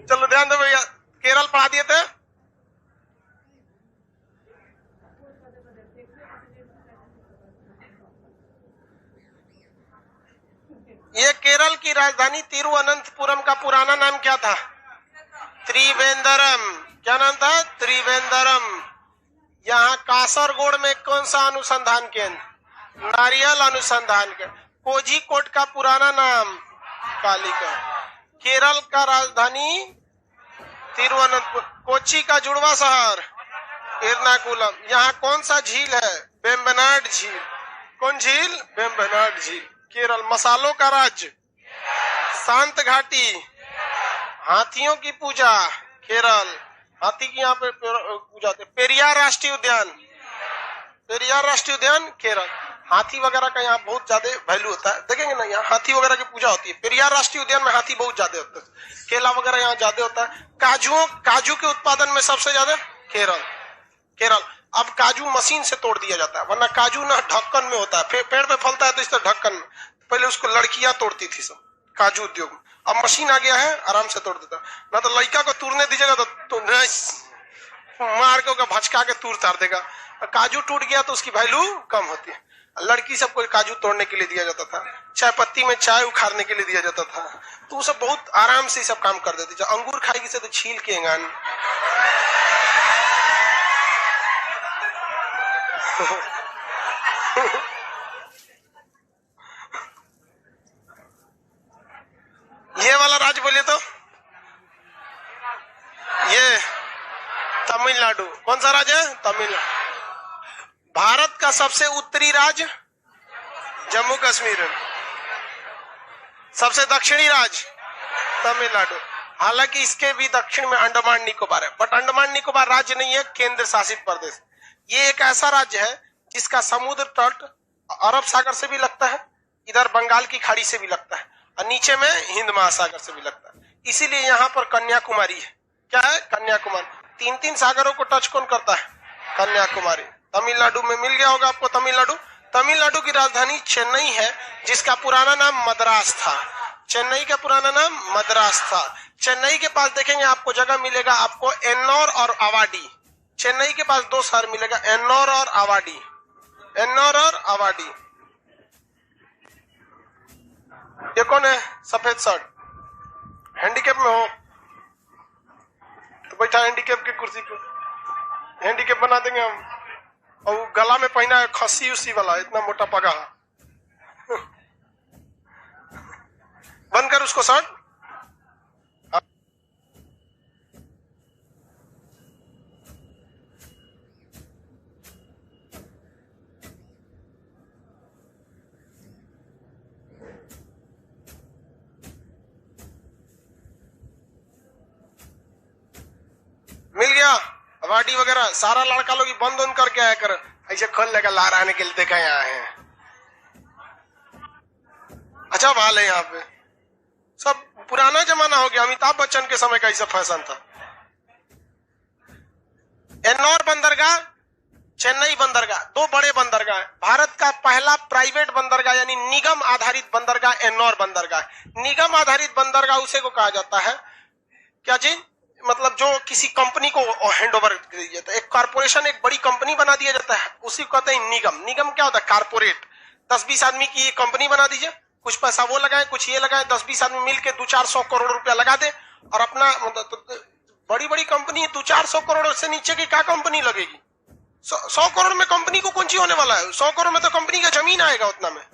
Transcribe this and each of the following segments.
चलो ध्यान दो भैया, केरल पढ़ा दिए थे। ये केरल की राजधानी तिरुवनंतपुरम का पुराना नाम क्या था? त्रिवेंद्रम। क्या नाम था? त्रिवेंद्रम। यहाँ कासरगोड में कौन सा अनुसंधान केंद्र? नारियल अनुसंधान केंद्र। कोझिकोड का पुराना नाम? कालिका। केरल का राजधानी तिरुवनंतपुरम। कोच्चि का जुड़वा शहर? एर्नाकुलम। यहाँ कौन सा झील है? वेम्बनाड झील। कौन झील? वेम्बनाड झील। केरल। मसालों का राज्य? शांत घाटी। हाथियों की पूजा? केरल। हाथी की यहाँ पे पूजा होती है। पेरियार राष्ट्रीय उद्यान? पेरियार राष्ट्रीय उद्यान केरल। हाथी वगैरह का यहाँ बहुत ज्यादा वैल्यू होता है, देखेंगे ना, यहाँ हाथी वगैरह की पूजा होती है। पेरियार राष्ट्रीय उद्यान में हाथी बहुत ज्यादा होता है। केला वगैरह यहाँ ज्यादा होता है। काजू के उत्पादन में सबसे ज्यादा केरल। केरल। अब काजू मशीन से तोड़ दिया जाता है, वरना काजू ना ढक्कन में होता है, पेड़ पे फलता है तो इस तरह ढक्कन में। पहले उसको लड़कियां तोड़ती थी सब, काजू उद्योग में। अब मशीन आ गया है, आराम से तोड़ देता। ना तो लड़का को तोड़ने दीजिएगा तो मार के भचका के तूर तार देगा। काजू टूट गया तो उसकी वैल्यू कम होती है। लड़की सबको काजू तोड़ने के लिए दिया जाता था, चाय पत्ती में चाय उखाड़ने के लिए दिया जाता था, तो वो सब बहुत आराम से सब काम कर देती। जो अंगूर खाएगी से तो छील के गान। ये वाला राज्य बोलिए तो? ये तमिलनाडु। कौन सा राज्य है? तमिलनाडु। भारत का सबसे उत्तरी राज्य? जम्मू कश्मीर। सबसे दक्षिणी राज्य? तमिलनाडु। हालांकि इसके भी दक्षिण में अंडमान निकोबार है, बट अंडमान निकोबार राज्य नहीं है, केंद्र शासित प्रदेश। ये एक ऐसा राज्य है जिसका समुद्र तट अरब सागर से भी लगता है, इधर बंगाल की खाड़ी से भी लगता है, और नीचे में हिंद महासागर से भी लगता है। इसीलिए यहाँ पर कन्याकुमारी है। क्या है? कन्याकुमारी। तीन सागरों को टच कौन करता है? कन्याकुमारी। तमिलनाडु में मिल गया होगा आपको तमिलनाडु। तमिलनाडु की राजधानी चेन्नई है, जिसका पुराना नाम मद्रास था। चेन्नई का पुराना नाम मद्रास था। चेन्नई के पास देखेंगे आपको जगह मिलेगा, आपको एन्नौर और आवाडी। चेन्नई के पास दो शहर मिलेगा, एन्नौर और आवाडी। एन्नौर और आवाडी। ये कौन है? सफेद शर्ट। हैंडीकैप में हो तो बैठा हैंडीकैप की कुर्सी पे, हैंडीकैप बना देंगे हम। और गला में पहना है खस्सी उसी वाला, इतना मोटा पगा। बंद कर उसको शर्ट। मिल गया अवार्डी वगैरह सारा। लड़का लोग बंद उन करके आया कर, ऐसे खोल लेगा ला रहने के लिए। देखा यहाँ है, अच्छा भाल है यहाँ पे। सब पुराना जमाना हो गया, अमिताभ बच्चन के समय का ऐसा फैशन था। एन्नौर बंदरगाह, चेन्नई बंदरगाह, दो बड़े बंदरगाह। भारत का पहला प्राइवेट बंदरगाह यानी निगम आधारित बंदरगाह एन्नौर बंदरगाह। निगम आधारित बंदरगाह उसे को कहा जाता है क्या जी? मतलब जो किसी कंपनी को हैंड ओवर कर दिया जाता है। एक कॉर्पोरेशन, एक बड़ी कंपनी बना दिया जाता है, उसी को कहते हैं निगम। निगम क्या होता है? कारपोरेट। 10-20 आदमी की कंपनी बना दीजिए, कुछ पैसा वो लगाए, कुछ ये लगाए, 10-20 आदमी मिलके 200-400 करोड़ रुपया लगा दे और अपना मतलब बड़ी बड़ी कंपनी। 200-400 करोड़ से नीचे की क्या कंपनी लगेगी? 100 करोड़ में कंपनी को कौन सी होने वाला है? 100 करोड़ में तो कंपनी का जमीन आएगा। उतना में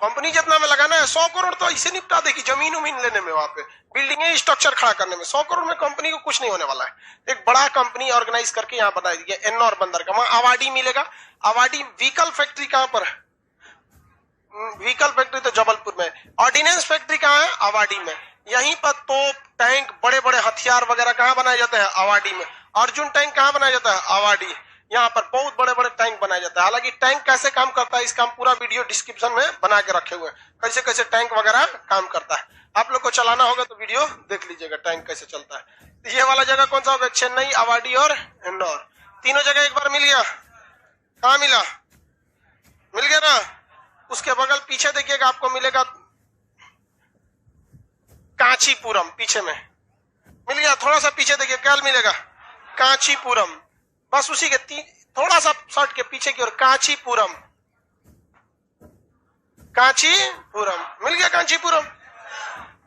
कंपनी जितना में लगाना है 100 करोड़ तो इसे निपटा देगी, जमीन उमीन लेने में, वहां पे बिल्डिंग स्ट्रक्चर खड़ा करने में। 100 करोड़ में कंपनी को कुछ नहीं होने वाला है। एक बड़ा कंपनी ऑर्गेनाइज करके यहाँ बना दिया एन्नौर बंदरगाह। वहां आवाडी मिलेगा। आवाडी व्हीकल फैक्ट्री कहां पर है? व्हीकल फैक्ट्री तो जबलपुर में। ऑर्डिनेंस फैक्ट्री कहाँ है? आवाडी में। यहीं पर तोप, टैंक, बड़े बड़े हथियार वगैरह कहाँ बनाए जाते हैं? आवाडी में। अर्जुन टैंक कहाँ बनाया जाता है? आवाडी। यहाँ पर बहुत बड़े बड़े टैंक बनाया जाता है। हालांकि टैंक कैसे काम करता है इसका हम पूरा वीडियो डिस्क्रिप्शन में बना के रखे हुए हैं, कैसे कैसे टैंक वगैरह काम करता है। आप लोग को चलाना होगा तो वीडियो देख लीजिएगा टैंक कैसे चलता है। ये वाला जगह कौन सा होगा? चेन्नई, आवाडी और एन्नौर। तीनों जगह एक बार मिल गया। कहाँ मिला? मिल गया ना। उसके बगल पीछे देखिएगा आपको मिलेगा कांचीपुरम, पीछे में मिल गया। थोड़ा सा पीछे देखिए क्या मिलेगा, कांचीपुरम। बस उसी के थोड़ा सा शॉर्ट के पीछे की ओर कांचीपुरम, कांचीपुरम मिल गया। कांचीपुरम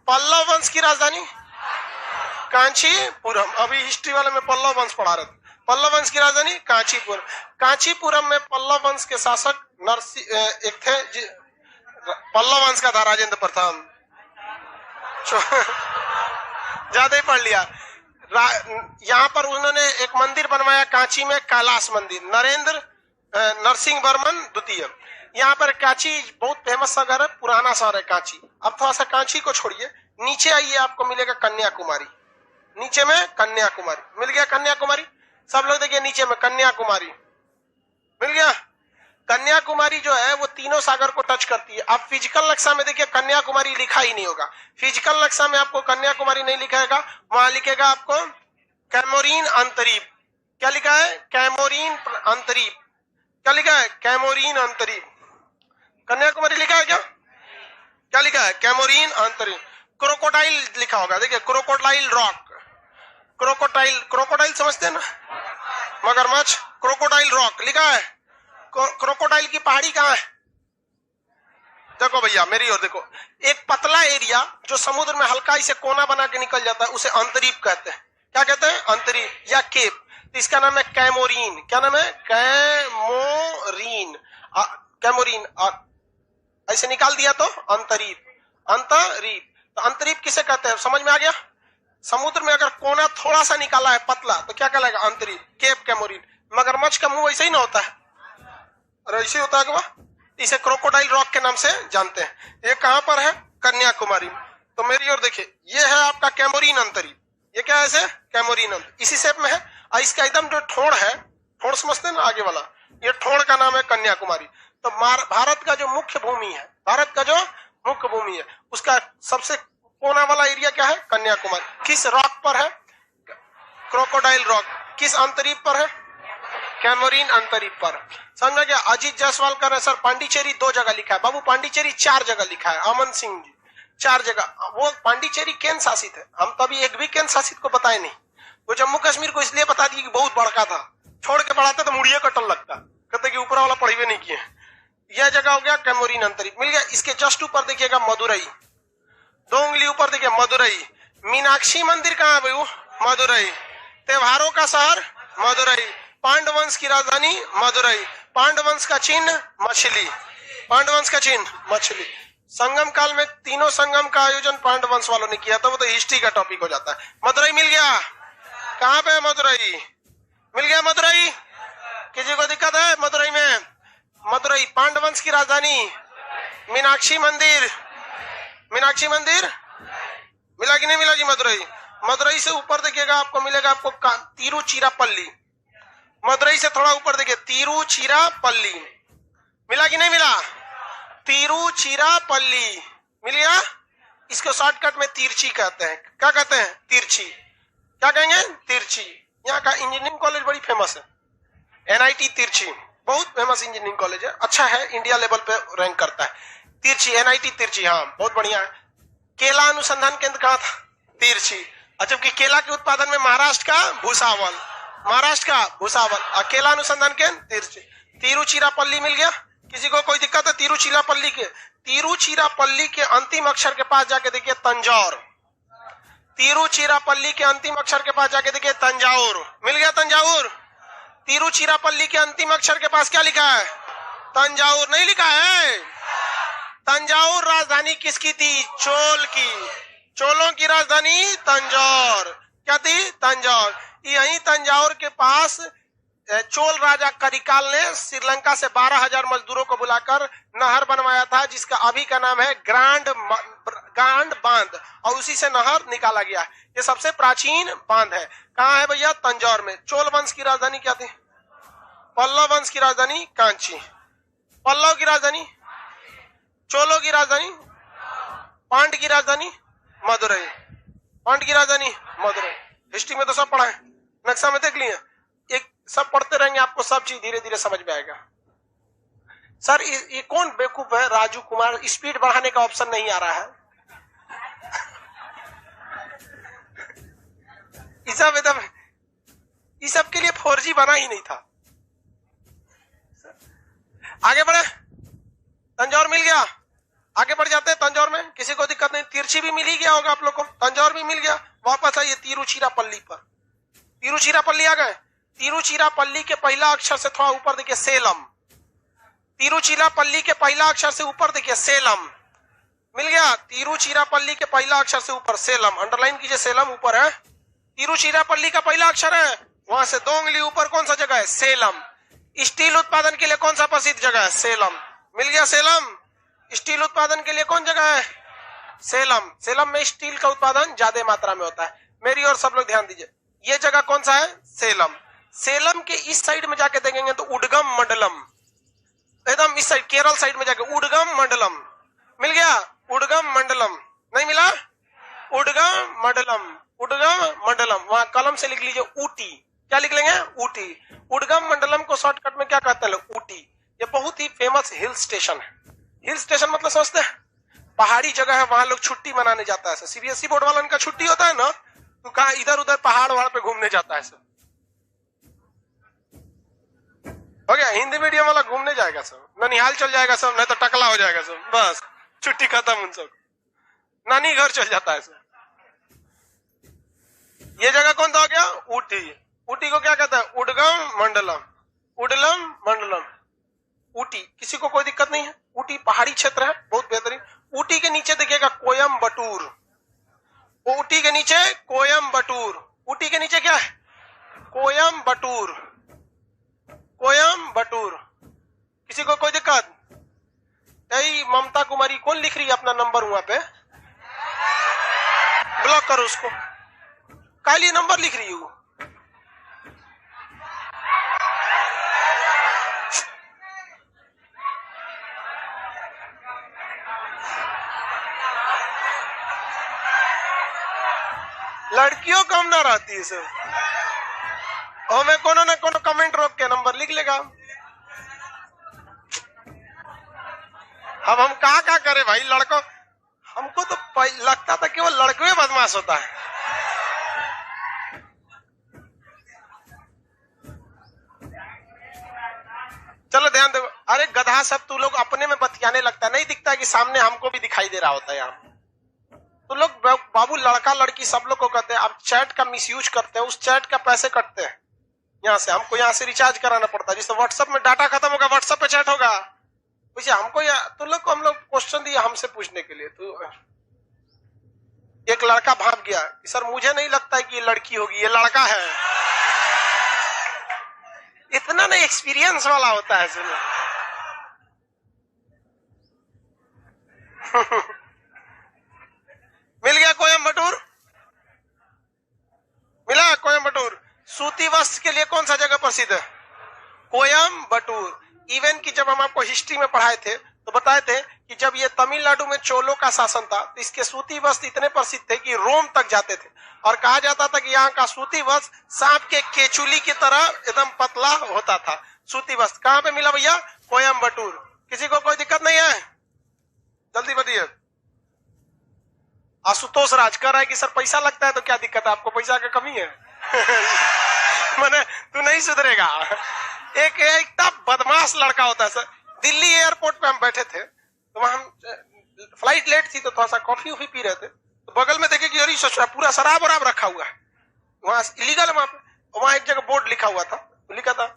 पल्लव वंश की राजधानी कांचीपुरम। अभी हिस्ट्री वाले में पल्लव वंश पढ़ा रहे थे। पल्लव वंश की राजधानी कांचीपुरम। कांचीपुरम में पल्लव वंश के शासक एक थे, पल्लव वंश का था राजेंद्र प्रथम। ज्यादा ही पढ़ लिया। यहाँ पर उन्होंने एक मंदिर बनवाया कांची में, कैलाश मंदिर, नरसिंह वर्मन द्वितीय। यहाँ पर कांची बहुत फेमस शहर है, पुराना शहर है कांची। अब थोड़ा सा कांची को छोड़िए, नीचे आइए, आपको मिलेगा कन्याकुमारी। नीचे में कन्याकुमारी मिल गया। कन्याकुमारी सब लोग देखिए, नीचे में कन्याकुमारी मिल गया। कन्याकुमारी जो है वो तीनों सागर को टच करती है। आप फिजिकल नक्शा में देखिए कन्याकुमारी लिखा ही नहीं होगा। फिजिकल नक्शा में आपको कन्याकुमारी नहीं लिखाएगा, वहां लिखेगा आपको कैमोरीन अंतरीप। क्या लिखा है? कैमोरीन अंतरीप। क्या लिखा है? कैमोरीन अंतरीप। कन्याकुमारी लिखा है क्या? क्या लिखा है? कैमोरीन अंतरीप। क्रोकोडाइल लिखा होगा, देखिए क्रोकोडाइल रॉक। क्रोकोडाइल समझते हैं ना, मगरमच्छ। क्रोकोडाइल रॉक लिखा है। क्रोकोडाइल की पहाड़ी कहाँ है? देखो भैया मेरी ओर देखो, एक पतला एरिया जो समुद्र में हल्का इसे कोना बना के निकल जाता है उसे अंतरीप कहते हैं। क्या कहते हैं? अंतरीप या केप। तो इसका नाम है कैमोरीन। क्या नाम है? कैमोरीन। कैमोरीन ऐसे निकाल दिया तो अंतरीप। अंतरीप, तो अंतरीप किसे कहते हैं समझ में आ गया? समुद्र में अगर कोना थोड़ा सा निकाला है पतला तो क्या कहलाएगा? अंतरीप, केप कैमोरीन। मगरमच्छ का मुंह ऐसे ही ना होता है, और ऐसे होता है कि इसे क्रोकोडाइल रॉक के नाम से जानते हैं। ये कहां पर है? कन्याकुमारी। तो मेरी ओर देखिए, ये है आपका कैमोरीन अंतरीप। ये क्या है? ऐसे कैमोरीन अंतरीप इसी शेप में है। और इसका एकदम जो ठोड़ है, ठोड़ समझते हैं ना आगे वाला, ये ठोड़ का नाम है कन्याकुमारी। तो भारत का जो मुख्य भूमि है, भारत का जो मुख्य भूमि है उसका सबसे कोना वाला एरिया क्या है? कन्याकुमारी। किस रॉक पर है? Crocodile rock. किस अंतरीप पर है? कैमोरीन अंतरीप पर। समझ में गया? अजीत जायसवाल कर रहे सर पांडिचेरी 2 जगह लिखा है। बाबू पांडिचेरी 4 जगह लिखा है। अमन सिंह जी 4 जगह। वो पांडिचेरी केंद्र शासित है, हम तो अभी एक भी केंद्र शासित को बताए नहीं। वो जम्मू कश्मीर को इसलिए बता दिए कि बहुत बड़का था, छोड़ के पढ़ाते तो मुड़िया कटल लगता, कहते कि ऊपर वाला पढ़े नहीं किए। यह जगह हो गया कैमोरीन अंतरीप मिल गया। इसके जस्ट ऊपर देखिएगा मदुरई, 2 उंगली ऊपर देखिए मदुरई। मीनाक्षी मंदिर कहाँ है भाई? मदुरई। त्योहारों का शहर मदुरई। पांडवंश की राजधानी मदुरई। पांडवंश का चिन्ह मछली। पांडवंश का चिन्ह मछली। संगम काल में तीनों संगम का आयोजन पांडवंश वालों ने किया था, वो तो हिस्ट्री का टॉपिक हो जाता है। मदुरई मिल गया। कहाँ पे है मदुरई? मिल गया मदुरई। किसी को दिक्कत है मदुरई में? मदुरई पांडवंश की राजधानी। मीनाक्षी मंदिर, मीनाक्षी मंदिर मिला कि नहीं मिला जी? मदुरई। मदुरई से ऊपर देखिएगा आपको मिलेगा आपको तिरुचिरापल्ली। मदुरई से थोड़ा ऊपर देखिए तिरुचिरापल्ली। मिला कि नहीं मिला? तिरुचिरापल्ली मिल गया। इसको शॉर्टकट में तिरछी कहते हैं। क्या कहते हैं? तिरछी। क्या कहेंगे? तिरछी। यहाँ का इंजीनियरिंग कॉलेज बड़ी फेमस है, NIT तिरछी, बहुत फेमस इंजीनियरिंग कॉलेज है। अच्छा है, इंडिया लेवल पे रैंक करता है। तिरछी, NIT तिरछी, हाँ बहुत बढ़िया है। केला अनुसंधान केंद्र कहाँ था? तिरछी। जबकि केला के उत्पादन में महाराष्ट्र का भुसावल, महाराष्ट्र का भुसावल। केला अनुसंधान केंद्र तिरछी। तिरुचिरापल्ली मिल गया। किसी को कोई दिक्कत है? तिरुचिरापल्ली के, तिरुचिरापल्ली के अंतिम अक्षर के पास जाके देखिए तंजौर। तिरुचिरापल्ली के अंतिम अक्षर के पास जाके देखिए तंजाउर। मिल गया तंजाउर। तिरुचिरापल्ली के अंतिम अक्षर के पास क्या लिखा है? तंजाउर नहीं लिखा है? तंजाउर राजधानी किसकी थी? चोल की। चोलों की राजधानी तंजौर। क्या थी? तंजौर। यही तंजाउर के पास चोल राजा करिकाल ने श्रीलंका से 12,000 मजदूरों को बुलाकर नहर बनवाया था, जिसका अभी का नाम है ग्रांड बांध, और उसी से नहर निकाला गया। ये सबसे प्राचीन बांध है। कहाँ है भैया? तंजौर में। चोल वंश की राजधानी क्या थी? पल्लव वंश की राजधानी कांची। पल्लव की राजधानी, चोलों की राजधानी, पांड की राजधानी मदुरई। पांड की राजधानी मदुरई। हिस्ट्री में तो सब पढ़ा है, नक्शा में देख लिए। एक सब पढ़ते रहेंगे, आपको सब चीज धीरे धीरे समझ में आएगा। सर ये कौन बेवकूफ है? राजू कुमार, स्पीड बढ़ाने का ऑप्शन नहीं आ रहा है। सब एकदम, इस सब के लिए 4G बना ही नहीं था। आगे बढ़े, तंजौर मिल गया, आगे बढ़ जाते हैं। तंजौर में किसी को दिक्कत नहीं, तिरछी भी मिल ही गया होगा आप लोग को, तंजौर भी मिल गया। वापस आइए तिरुचिरापल्ली पर। तिरुचिरापल्ली आ गए। तिरुचिरापल्ली के पहला अक्षर से थोड़ा ऊपर देखिए सेलम। तिरुचिरापल्ली के पहला अक्षर से ऊपर देखिए सेलम मिल गया। तिरुचिरापल्ली के पहला अक्षर से ऊपर सेलम, अंडरलाइन कीजिए, सेलम ऊपर है। तिरुचिरापल्ली का पहला अक्षर है, वहां से 2 उंगली ऊपर कौन सा जगह है? सेलम। स्टील उत्पादन के लिए कौन सा प्रसिद्ध जगह है? सेलम। मिल गया सेलम। स्टील उत्पादन के लिए कौन जगह है? सेलम। सेलम में स्टील का उत्पादन ज्यादा मात्रा में होता है। मेरी और सब लोग ध्यान दीजिए, ये जगह कौन सा है? सेलम। सेलम के इस साइड में जाके देखेंगे तो उडगम मंडलम, एकदम इस साइड केरल साइड में जाके उडगम मंडलम मिल गया। उडगम मंडलम नहीं मिला? उडगम मंडलम, उडगम मंडलम, वहां कलम से लिख लीजिए ऊटी। क्या लिख लेंगे? ऊटी। उडगम मंडलम को शॉर्टकट में क्या कहते हैं लोग? ऊटी। ये बहुत ही फेमस हिल स्टेशन है। हिल स्टेशन मतलब समझते हैं? पहाड़ी जगह है, वहां लोग छुट्टी मनाने जाता है। सीबीएसई बोर्ड वाला का छुट्टी होता है ना, तो कहा इधर उधर पहाड़ वहाड़ पे घूमने जाता है सब। हो गया, हिंदी मीडियम वाला घूमने जाएगा सब, ननिहाल चल जाएगा सब, नहीं तो टकला हो जाएगा सब, बस छुट्टी खत्म उन सब, नानी घर चल जाता है सब। ये जगह कौन सा हो गया? ऊटी। ऊटी को क्या कहता है? उडगम मंडलम, उडलम मंडलम, ऊटी। किसी को कोई दिक्कत नहीं है? ऊटी पहाड़ी क्षेत्र है, बहुत बेहतरीन। ऊटी के नीचे देखिएगा कोयम्बटूर, ऊटी के नीचे कोयम्बटूर। ऊटी के नीचे क्या है? कोयम्बटूर, कोयम्बटूर। किसी को कोई दिक्कत? यही ममता कुमारी कौन लिख रही है अपना नंबर वहां पे? ब्लॉक करो उसको, काली नंबर लिख रही हूँ। लड़कियों कम ना रहती है सर, और मैं कोनो न कोनो कमेंट रोक के नंबर लिख लेगा। अब हम कहा करें भाई, लड़कों, हमको तो लगता था कि वो लड़के बदमाश होता है। चलो ध्यान दो। अरे गधा सब तू लोग अपने में बतियाने लगता है, नहीं दिखता है कि सामने हमको भी दिखाई दे रहा होता है यहाँ। तो लोग बाबू लड़का लड़की सब लोग को कहते हैं, आप चैट का मिसयूज करते हैं, उस चैट का पैसे कटते हैं यहाँ से। हमको यहाँ से रिचार्ज कराना पड़ता है, जिससे व्हाट्सएप में डाटा खत्म होगा व्हाट्सएप पे चैट होगा। वैसे हमको तो लोग को हम लोग क्वेश्चन दिया हमसे पूछने के लिए। तो एक लड़का भाग गया, सर मुझे नहीं लगता है कि ये लड़की होगी, ये लड़का है। इतना नहीं एक्सपीरियंस वाला होता है सुनो। मिल गया कोयम्बटूर, मिला कोयम्बटूर। सूती वस्त्र के लिए कौन सा जगह प्रसिद्ध है? कोयम्बटूर। इवन की जब हम आपको हिस्ट्री में पढ़ाए थे तो बताए थे कि जब ये तमिलनाडु में चोलों का शासन था तो इसके सूती वस्त्र इतने प्रसिद्ध थे कि रोम तक जाते थे, और कहा जाता था कि यहाँ का सूती वस्त्र सांप के केचुली की तरह एकदम पतला होता था। सूती वस्त्र कहाँ पे मिला भैया? कोयम्बटूर। किसी को कोई दिक्कत नहीं है? जल्दी बताइए। आशुतोष राज कर रहा है कि सर पैसा लगता है तो क्या दिक्कत है, आपको पैसा की कमी है? मैंने तू नहीं सुधरेगा। एक इतना बदमाश लड़का होता है सर। दिल्ली एयरपोर्ट पे हम बैठे थे, तो वहां हम फ्लाइट लेट थी तो थोड़ा सा कॉफी वॉफी पी रहे थे, तो बगल में देखे कि अरे ससुरा पूरा शराब वराब रखा हुआ है, वहां इलीगल। वहां एक जगह बोर्ड लिखा हुआ था, तो लिखा था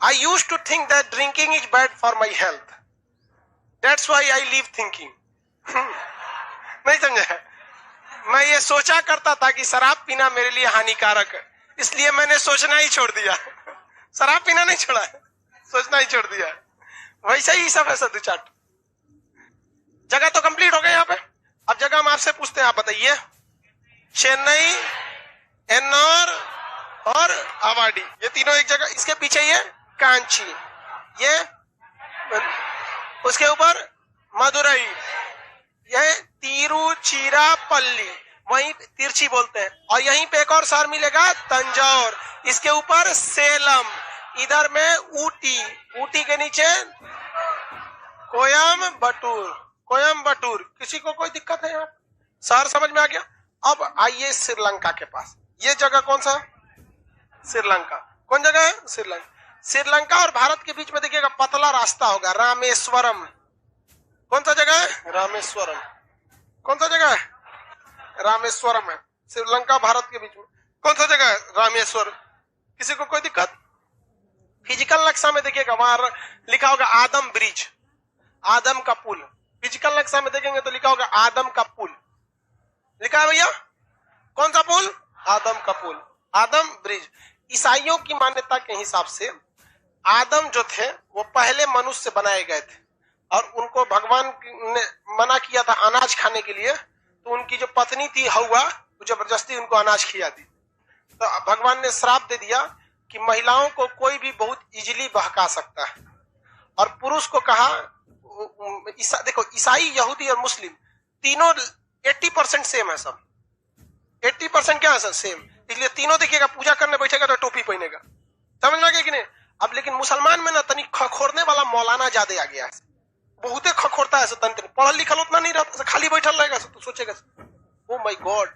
I used to think that drinking is bad for my health, that's why I leave thinking. नहीं समझे? मैं ये सोचा करता था कि शराब पीना मेरे लिए हानिकारक है, इसलिए मैंने सोचना ही छोड़ दिया। शराब पीना नहीं छोड़ा है, सोचना ही छोड़ दिया। वैसे ही सब है दो चार। जगह तो कंप्लीट हो गए यहाँ पे। अब जगह हम आपसे पूछते हैं, आप बताइए। चेन्नई, एन्नौर और आवाडी, ये तीनों एक जगह। इसके पीछे ये कांची, ये उसके ऊपर मदुरई, यह तिरुचिरापल्ली, वहीं तिरछी बोलते हैं, और यहीं पे एक और शहर मिलेगा तंजौर, इसके ऊपर सेलम, इधर में ऊटी, ऊटी के नीचे कोयम्बटूर, कोयम्बटूर। किसी को कोई दिक्कत है यहाँ? शहर समझ में आ गया? अब आइए श्रीलंका के पास। ये जगह कौन सा? श्रीलंका। कौन जगह है? श्रीलंका। श्रीलंका और भारत के बीच में देखिएगा पतला रास्ता होगा, रामेश्वरम। कौन सा जगह है? रामेश्वरम। कौन सा जगह है? रामेश्वरम है। श्रीलंका भारत के बीच में कौन सा जगह है? रामेश्वरम। किसी को कोई दिक्कत? फिजिकल नक्शा में देखिएगा वहां लिखा होगा आदम ब्रिज, आदम का पुल। फिजिकल नक्शा में देखेंगे तो लिखा होगा आदम का पुल, लिखा है भैया। कौन सा पुल? आदम का पुल, आदम ब्रिज। ईसाइयों की मान्यता के हिसाब से आदम जो थे वो पहले मनुष्य बनाए गए थे और उनको भगवान ने मना किया था अनाज खाने के लिए, तो उनकी जो पत्नी थी हवा वो जबरदस्ती उनको अनाज खिला दी। तो भगवान ने श्राप दे दिया कि महिलाओं को कोई भी बहुत इजीली बहका सकता है, और पुरुष को कहा देखो ईसाई, यहूदी और मुस्लिम तीनों 80% सेम है, सब 80% क्या है सर? सेम। इसलिए तीनों देखिएगा पूजा करने बैठेगा तो टोपी पहनेगा, समझ लगे कि नहीं? अब लेकिन मुसलमान में ना तनी खखोरने वाला मौलाना ज्यादा आ गया है, बहुते खखोरता है, तन पढ़ल लिखल उतना नहीं रहता, खाली बैठल रहेगा तो सोचेगा ओ माय गॉड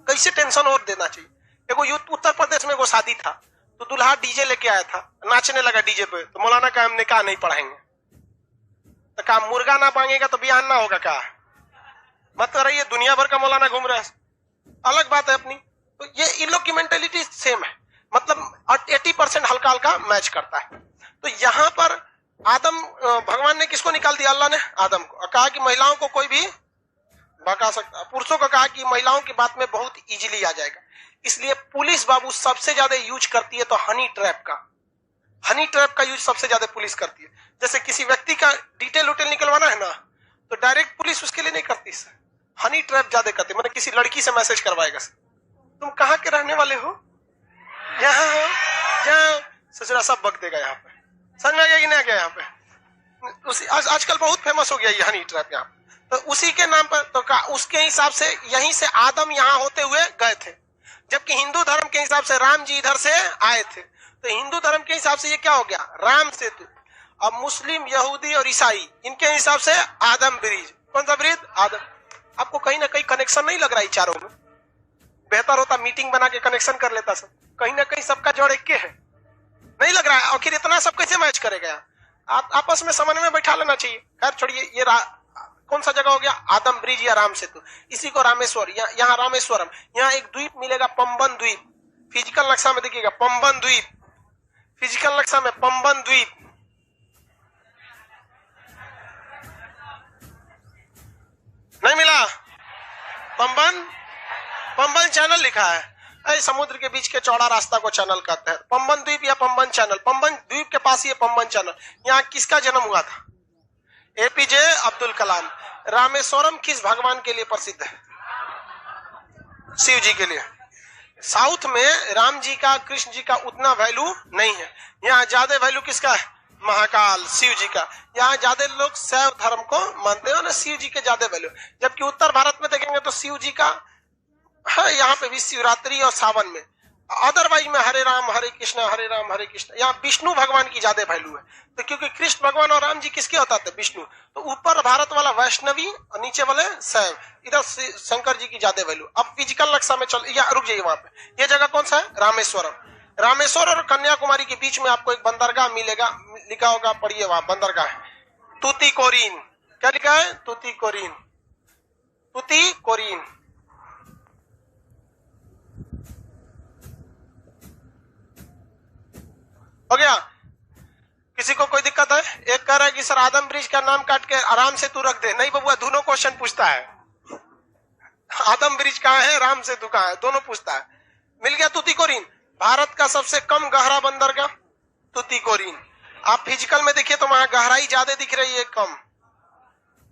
कैसे टेंशन और देना चाहिए। एगो यूथ उत्तर प्रदेश में एगो शादी था तो दूल्हा डीजे लेके आया था, नाचने लगा डीजे पे, तो मौलाना का हम निकाह नहीं पढ़ाएंगे। तो कहा मुर्गा ना मांगेगा तो बियान ना होगा क्या? मत कराइए, दुनिया भर का मौलाना घूम रहा है, अलग बात है अपनी। तो ये इन लोग की मेंटेलिटी सेम है, मतलब 80% हल्का हल्का मैच करता है। तो यहाँ पर आदम, भगवान ने किसको निकाल दिया? अल्लाह ने आदम को, और कहा कि महिलाओं को कोई भी बका सकता। पुरुषों को कहा कि महिलाओं की बात में बहुत इजीली आ जाएगा। इसलिए पुलिस बाबू सबसे ज्यादा यूज करती है तो हनी ट्रैप का, हनी ट्रैप का यूज सबसे ज्यादा पुलिस करती है। जैसे किसी व्यक्ति का डिटेल उटेल निकलवाना है ना, तो डायरेक्ट पुलिस उसके लिए नहीं करती सर, हनी ट्रैप ज्यादा करती है। मतलब किसी लड़की से मैसेज करवाएगा, तुम कहाँ के रहने वाले हो? यहाँ हो, यहाँ ससुरा सब बक देगा यहाँ पे, समझ में आ गया कि नहीं आ गया? यहाँ पे आजकल बहुत फेमस हो गया ये हनी ट्रैप यहाँ। तो उसी के नाम पर तो उसके हिसाब से यहीं से आदम यहाँ होते हुए गए थे, जबकि हिंदू धर्म के हिसाब से राम जी इधर से आए थे। तो हिंदू धर्म के हिसाब से ये क्या हो गया? राम सेतु। अब मुस्लिम, यहूदी और ईसाई इनके हिसाब से आदम ब्रिज। कौन सा ब्रिज? आदम। आपको कहीं ना कहीं कनेक्शन नहीं लग रहा है चारों में? बेहतर होता मीटिंग बना के कनेक्शन कर लेता सब, कहीं ना कहीं सबका जड़ एक के है, नहीं लग रहा है। आखिर इतना सब कैसे मैच करेगा? आप आपस में समन्वय में बैठा लेना चाहिए। खैर छोड़िए, ये कौन सा जगह हो गया? आदम ब्रिज या राम सेतु। इसी को रामेश्वर, यहाँ रामेश्वरम। यहाँ एक द्वीप मिलेगा, पंबन द्वीप। फिजिकल नक्शा में देखिएगा पंबन द्वीप, फिजिकल नक्शा में पंबन द्वीप। नहीं मिला? पंबन चैनल लिखा है, समुद्र के बीच के चौड़ा रास्ता को चैनल कहते हैं। पंबन द्वीप या पंबन चैनल, पंबन द्वीप के पास ही पंबन चैनल। यहाँ किसका जन्म हुआ था? एपीजे अब्दुल कलाम। रामेश्वरम किस भगवान के लिए प्रसिद्ध है? शिव जी के लिए। साउथ में राम जी का, कृष्ण जी का उतना वैल्यू नहीं है। यहाँ ज्यादा वैल्यू किसका है? महाकाल, शिव जी का। यहाँ ज्यादा लोग शैव धर्म को मानते हैं ना, शिव जी के ज्यादा वैल्यू। जबकि उत्तर भारत में देखेंगे तो शिव जी का है यहाँ पे भी शिवरात्रि और सावन में। अदरवाइज में हरे राम हरे कृष्ण, हरे राम हरे कृष्ण। यहाँ विष्णु भगवान की ज्यादा वैल्यू है, तो क्योंकि कृष्ण भगवान और राम जी किसके होता थे? विष्णु। तो ऊपर भारत वाला वैष्णवी और नीचे वाले शैव, इधर शंकर जी की ज्यादा वैल्यू। अब फिजिकल नक्शा में चल, या रुक जाइए वहां पे। ये जगह कौन सा है? रामेश्वरम। रामेश्वर और कन्याकुमारी के बीच में आपको एक बंदरगाह मिलेगा, लिखा होगा, पढ़िए वहां बंदरगाह है तूतीकोरिन। क्या लिखा है? तूतीकोरिन, तूतीकोरिन। हो गया? किसी को कोई दिक्कत है? एक कह रहा है कि सर आदम ब्रिज का नाम काट के आराम सेतु रख दे। नहीं बबुआ, दोनों क्वेश्चन पूछता है। आदम ब्रिज कहाँ है, राम सेतु कहाँ है, दोनों पूछता है। मिल गया तूतीकोरिन। भारत का सबसे कम गहरा बंदरगाह तूतीकोरिन। आप फिजिकल में देखिए तो वहां गहराई ज्यादा दिख रही है, कम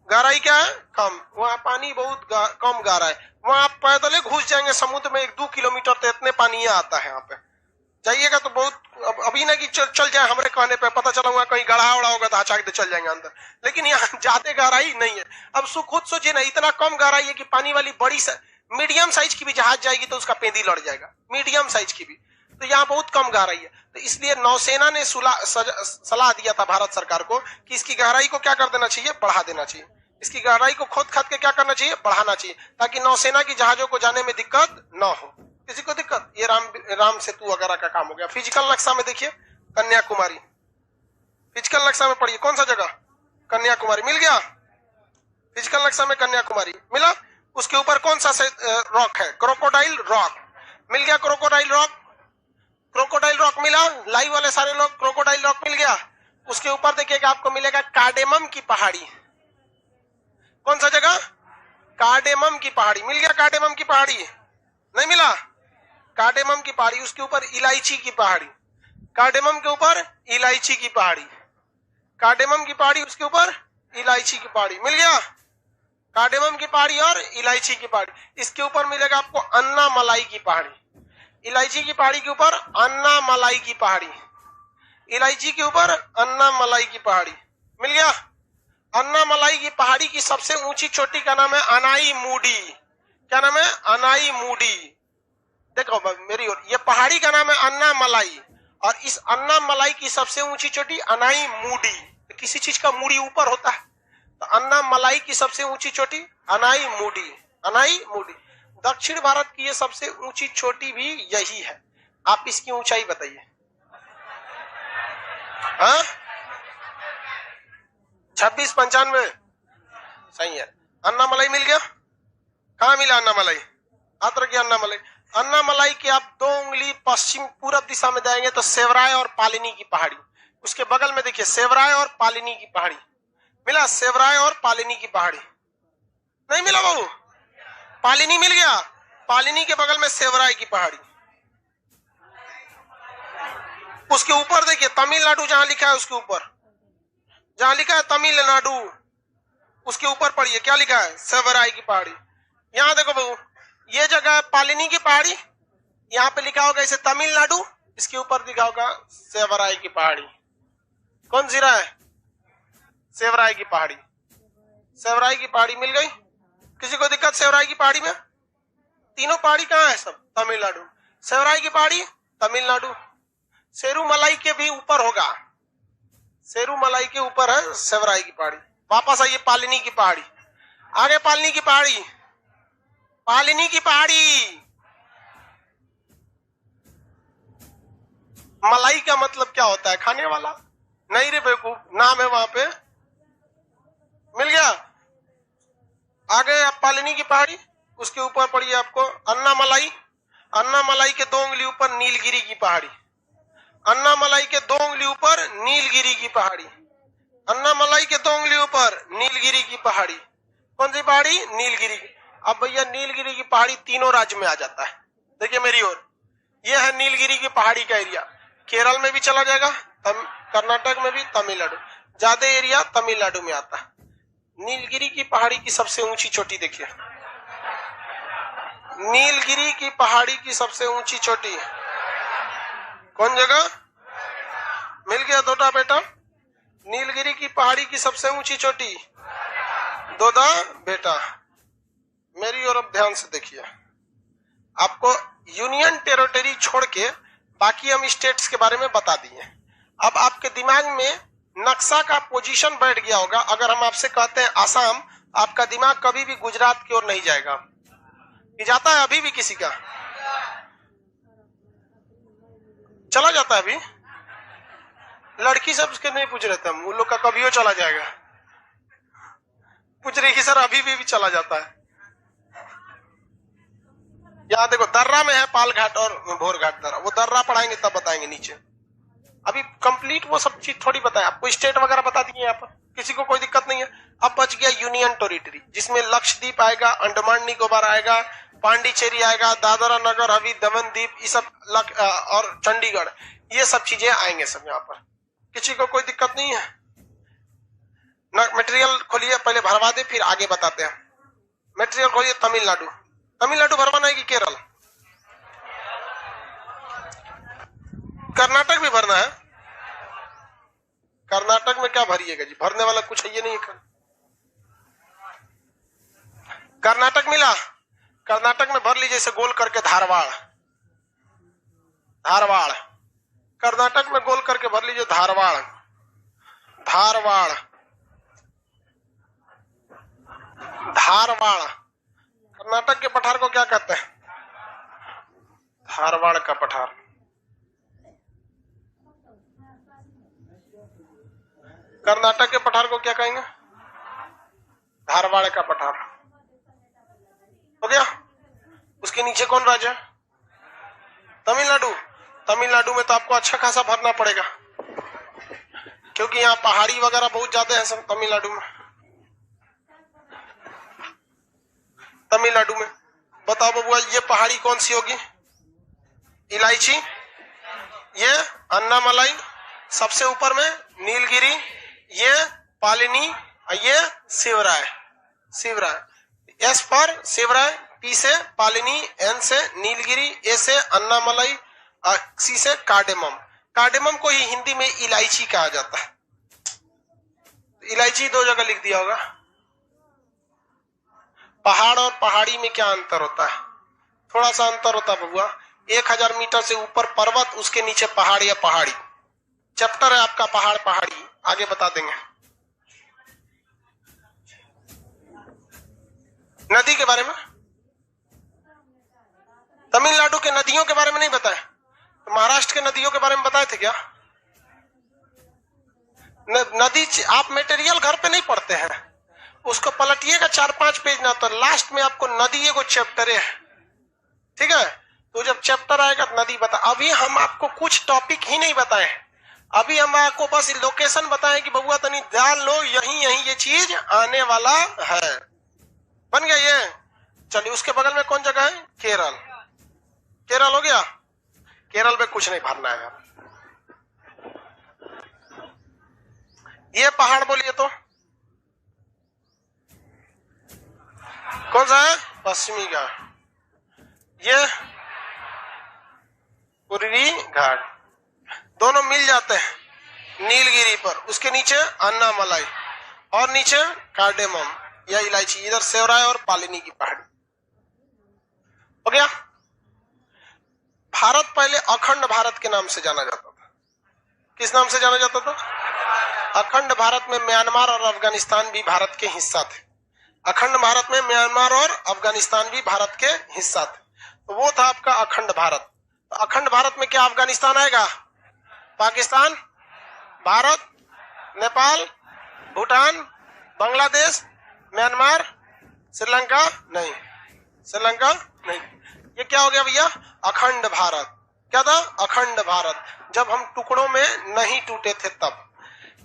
गहराई क्या है? कम। वहां पानी बहुत कम गहरा है। वहां आप पैदल घुस जाएंगे समुद्र में 1-2 किलोमीटर, तो इतने पानी आता है। यहाँ पे जाइएगा तो बहुत, अभी ना कि चल जाए हमारे कहने पे, पता चला हुआ कहीं गढ़ा उड़ा होगा तो अचाक चल जाएंगे अंदर, लेकिन यहाँ ज्यादा गहराई नहीं है। अब खुद सोचिए ना, इतना कम गहराई है कि पानी वाली बड़ी मीडियम साइज की भी जहाज जाएगी तो उसका पेंदी लड़ जाएगा, मीडियम साइज की भी। तो यहाँ बहुत कम गहराई है। तो इसलिए नौसेना ने सलाह दिया था भारत सरकार को कि इसकी गहराई को क्या कर देना चाहिए? बढ़ा देना चाहिए। इसकी गहराई को खोद खाद के क्या करना चाहिए, बढ़ाना चाहिए, ताकि नौसेना की जहाजों को जाने में दिक्कत ना हो, किसी को दिक्कत। ये राम सेतु वगैरह का काम हो गया। फिजिकल नक्शा में देखिए कन्याकुमारी, फिजिकल नक्शा में पढ़िए कौन सा जगह, कन्याकुमारी मिल गया। फिजिकल नक्शा में कन्याकुमारी मिला। उसके ऊपर कौन सा रॉक है, क्रोकोडाइल रॉक मिल गया। क्रोकोडाइल रॉक, क्रोकोडाइल रॉक मिला। लाइव वाले सारे लोग, क्रोकोडाइल रॉक मिल गया। उसके ऊपर देखिएगा आपको मिलेगा कार्डेमम की पहाड़ी। कौन सा जगह, कार्डेमम की पहाड़ी मिल गया। कार्डेमम की पहाड़ी नहीं मिला, कार्डेमम की पहाड़ी। उसके ऊपर इलायची की पहाड़ी, कार्डेमम के ऊपर इलायची की पहाड़ी, कार्डेमम की पहाड़ी, उसके ऊपर इलायची की पहाड़ी मिल गया। कार्डेमम की पहाड़ी और इलायची की पहाड़ी। इसके ऊपर मिलेगा आपको अन्ना मलाई की पहाड़ी। इलायची की पहाड़ी के ऊपर अन्ना मलाई की पहाड़ी, इलायची के ऊपर अन्ना मलाई की पहाड़ी मिल गया। अन्ना मलाई की पहाड़ी की सबसे ऊंची चोटी का नाम है अनाई मूडी। क्या नाम है, अनाई मूडी। देखो मेरी ओर, ये पहाड़ी का नाम है अन्ना मलाई, और इस अन्ना मलाई की सबसे ऊंची चोटी अनाई मूडी। तो किसी चीज का मूडी ऊपर होता है, तो अन्ना मलाई की सबसे ऊंची चोटी अनाई मूडी, अनाई मूडी। दक्षिण भारत की ये सबसे ऊंची चोटी भी यही है। आप इसकी ऊंचाई बताइए। हाँ, 2695 सही है। अन्ना मलाई मिल गया। कहाँ मिला अन्ना मलाई, हाथ रखिए। अन्ना मलाई, अन्ना मलाई की आप 2 उंगली पश्चिम पूरब दिशा में जाएंगे तो सेवराय और पालिनी की पहाड़ी। उसके बगल में देखिए सेवराय और पालिनी की पहाड़ी मिला। सेवराय और पालिनी की पहाड़ी नहीं मिला बाबू, पालिनी मिल गया। पालिनी के बगल में सेवराय की पहाड़ी। उसके ऊपर देखिए तमिलनाडु जहां लिखा है, उसके ऊपर जहां लिखा है तमिलनाडु, उसके ऊपर पढ़िए क्या लिखा है, सेवराय की पहाड़ी। यहां देखो बाबू, ये जगह है पालिनी की पहाड़ी, यहाँ पे लिखा होगा इसे तमिलनाडु, इसके ऊपर लिखा होगा सेवराय की पहाड़ी। कौन सी रहा है, सेवराय की पहाड़ी। सेवराय की पहाड़ी मिल गई। किसी को दिक्कत सेवराय की पहाड़ी में? तीनों पहाड़ी कहाँ है, सब तमिलनाडु। सेवराय की पहाड़ी तमिलनाडु। सेरूमलाई के भी ऊपर होगा, सेरूमलाई के ऊपर है सेवराय की पहाड़ी। वापस आइए पालिनी की पहाड़ी, आगे पालिनी की पहाड़ी, पालिनी की पहाड़ी। मलाई का मतलब क्या होता है, खाने वाला? नहीं रे बेवकूफ, नाम है वहां पे। मिल गया। आगे आप पालिनी की पहाड़ी, उसके ऊपर पड़िए आपको अन्ना मलाई। अन्ना मलाई के 2 उंगली ऊपर नीलगिरी की पहाड़ी। अन्ना मलाई के 2 उंगली ऊपर नीलगिरी की पहाड़ी। अन्ना मलाई के 2 उंगली ऊपर नीलगिरी की पहाड़ी। कौन सी पहाड़ी, नीलगिरी की। अब भैया नीलगिरी की पहाड़ी तीनों राज्य में आ जाता है। देखिए मेरी ओर, यह है नीलगिरी की पहाड़ी का एरिया। केरल में भी चला जाएगा, कर्नाटक में भी, तमिलनाडु, ज्यादा एरिया तमिलनाडु में आता है। नीलगिरी की पहाड़ी की सबसे ऊंची चोटी देखिए, नीलगिरी की पहाड़ी की सबसे ऊंची चोटी कौन जगह, मिल गया दोटा बेटा। नीलगिरी की पहाड़ी की सबसे ऊंची चोटी दोदा बेटा। मेरी ओर अब ध्यान से देखिए, आपको यूनियन टेरिटरी छोड़ के बाकी हम स्टेट्स के बारे में बता दिए। अब आपके दिमाग में नक्शा का पोजीशन बैठ गया होगा। अगर हम आपसे कहते हैं आसाम, आपका दिमाग कभी भी गुजरात की ओर नहीं जाएगा। ये जाता है अभी भी, किसी का चला जाता है अभी? लड़की सब उसके नहीं पूछ रहे थे हम, उन लोग का कभी चला जाएगा। पूछ रही कि सर अभी भी चला जाता है। यहाँ देखो दर्रा में है पाल घाट और भोर घाट दर्रा, वो दर्रा पढ़ाएंगे तब बताएंगे नीचे। अभी कंप्लीट वो सब चीज थोड़ी बताए आपको, स्टेट वगैरह बता दिए यहाँ पर, किसी को कोई दिक्कत नहीं है। अब बच गया यूनियन टेरिटरी, जिसमें लक्षद्वीप आएगा, अंडमान निकोबार आएगा, पांडिचेरी आएगा, दादरा नगर हवेली, दमन द्वीप, ये सब और चंडीगढ़, ये सब चीजें आएंगे सब यहाँ पर। किसी को कोई दिक्कत नहीं है ना। मटेरियल खोलिए, पहले भरवा दे फिर आगे बताते हैं। मटेरियल खोलिए। तमिलनाडु, तमिलनाडु भरवाना है कि केरल, कर्नाटक भी भरना है? कर्नाटक में क्या भरिएगा जी, भरने वाला कुछ है ये नहीं है। कर्नाटक मिला, कर्नाटक में भर लीजिए इसे गोल करके धारवाड़, धारवाड़। कर्नाटक में गोल करके भर लीजिए धारवाड़, धारवाड़। धारवाड़, कर्नाटक के पठार को क्या कहते हैं? धारवाड़ का पठार। कर्नाटक के पठार को क्या कहेंगे? धारवाड़ का पठार। हो गया। उसके नीचे कौन राज्य है? तमिलनाडु। तमिलनाडु में तो आपको अच्छा खासा भरना पड़ेगा, क्योंकि यहाँ पहाड़ी वगैरह बहुत ज्यादा है सब तमिलनाडु में। तमिलनाडु में बताओ बबुआ, ये पहाड़ी कौन सी होगी? इलायची, ये अन्नामलाई, सबसे ऊपर में नीलगिरी, ये पालिनी, ये शिवराय। शिवराय, एस पर शिवराय, पी से पालिनी, एन से नीलगिरी, ए से अन्नामलाई, सी से कार्डेमम। कार्डेमम को ही हिंदी में इलायची कहा जाता है। इलायची दो जगह लिख दिया होगा। पहाड़ और पहाड़ी में क्या अंतर होता है? थोड़ा सा अंतर होता है बबुआ। 1000 मीटर से ऊपर पर्वत, उसके नीचे पहाड़ या पहाड़ी। चैप्टर है आपका पहाड़ पहाड़ी, आगे बता देंगे। नदी के बारे में, तमिलनाडु के नदियों के बारे में नहीं बताए, तो महाराष्ट्र के नदियों के बारे में बताए थे क्या? नदी आप मटेरियल घर पे नहीं पढ़ते हैं, उसको पलटिएगा 4-5 पेज ना, तो लास्ट में आपको नदी एगो चैप्टर है, ठीक है? तो जब चैप्टर आएगा तो नदी बता। अभी हम आपको कुछ टॉपिक ही नहीं बताए, अभी हम आपको बस लोकेशन बताएं कि बबुआ तनी ध्यान लो, यही ये चीज आने वाला है। बन गया ये? चलिए, उसके बगल में कौन जगह है? केरल। केरल हो गया। केरल में कुछ नहीं भरना है आप। ये पहाड़ बोलिए तो कौन सा है? पश्चिमी घाट। ये पूर्वी घाट, दोनों मिल जाते हैं नीलगिरी पर। उसके नीचे अन्नामलाई और नीचे कार्डेमम या इलायची, इधर सेवराय और पालिनी की पहाड़ी। हो गया। भारत पहले अखंड भारत के नाम से जाना जाता था। किस नाम से जाना जाता था? अखंड भारत में म्यांमार और अफगानिस्तान भी भारत के हिस्सा थे। अखंड भारत में म्यांमार और अफगानिस्तान भी भारत के हिस्सा थे, तो वो था आपका अखंड भारत। तो अखंड भारत में क्या अफगानिस्तान आएगा? पाकिस्तान, भारत, नेपाल, भूटान, बांग्लादेश, म्यांमार, श्रीलंका नहीं, श्रीलंका नहीं। ये क्या हो गया भैया? अखंड भारत। क्या था? अखंड भारत। जब हम टुकड़ों में नहीं टूटे थे तब,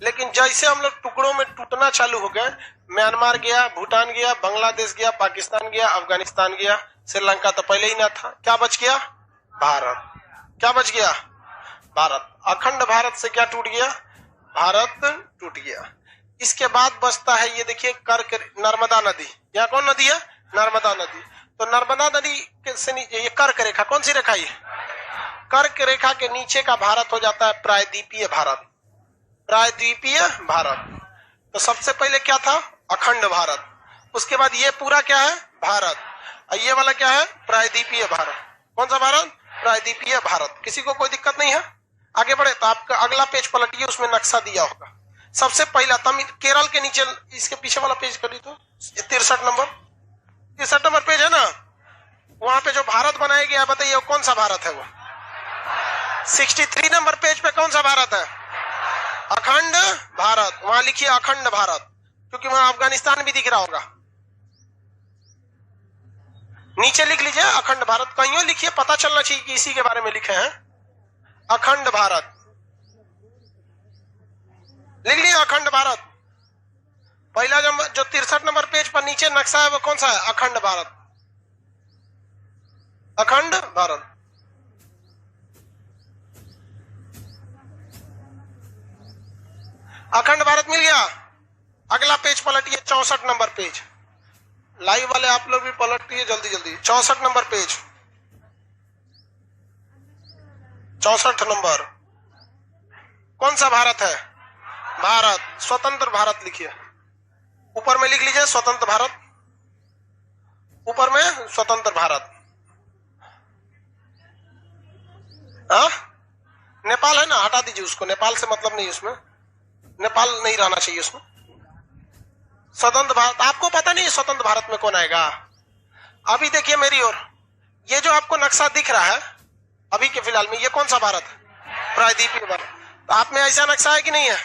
लेकिन जैसे हम लोग टुकड़ों में टूटना चालू हो गए, म्यांमार गया, भूटान गया, बांग्लादेश गया, पाकिस्तान गया, अफगानिस्तान गया, श्रीलंका तो पहले ही ना था, क्या बच गया? भारत। क्या बच गया? भारत। अखंड भारत से क्या टूट गया? भारत टूट गया। इसके बाद बचता है ये देखिए नर्मदा नदी। यहाँ कौन नदी है? नर्मदा नदी। तो नर्मदा नदी से नीचे ये कर्क रेखा, कौन सी रेखा? ये कर्क रेखा के नीचे का भारत हो जाता है प्रायद्वीपीय भारत। प्रायद्वीपीय भारत। तो सबसे पहले क्या था? अखंड भारत। उसके बाद ये पूरा क्या है? भारत। और ये वाला क्या है? प्रायद्वीपीय भारत। कौन सा भारत? प्रायद्वीपीय भारत। किसी को कोई दिक्कत नहीं है? आगे बढ़े तो आपका अगला पेज पलटिए, उसमें नक्शा दिया होगा। सबसे पहला केरल के नीचे, इसके पीछे वाला पेज करिए तो 63 नंबर, 63 नंबर पेज है ना, वहां पे जो भारत बनाया गया है, बताइए कौन सा भारत है? वो 63 नंबर पेज पे कौन सा भारत है? अखंड भारत। वहां लिखिए अखंड भारत, क्योंकि वहां अफगानिस्तान भी दिख रहा होगा। नीचे लिख लीजिए अखंड भारत, कहीं लिखिए, पता चलना चाहिए कि इसी के बारे में लिखे हैं। अखंड भारत लिख लीजिए, अखंड भारत। पहला जो 63 नंबर पेज पर नीचे नक्शा है वो कौन सा है? अखंड भारत। अखंड भारत। अखंड भारत मिल गया। अगला पेज पलटिए, 64 नंबर पेज। लाइव वाले आप लोग भी पलटिए जल्दी जल्दी। 64 नंबर पेज, 64 नंबर। कौन सा भारत है? भारत। स्वतंत्र भारत लिखिए, ऊपर में लिख लीजिए स्वतंत्र भारत, ऊपर में स्वतंत्र भारत। नेपाल है ना, हटा दीजिए उसको, नेपाल से मतलब नहीं, उसमें नेपाल नहीं रहना चाहिए उसमें। स्वतंत्र भारत। आपको पता नहीं स्वतंत्र भारत में कौन आएगा? अभी देखिए मेरी ओर, ये जो आपको नक्शा दिख रहा है अभी के फिलहाल में, ये कौन सा भारत है? प्रायद्वीपीय भारत। तो आप में ऐसा नक्शा है कि नहीं है?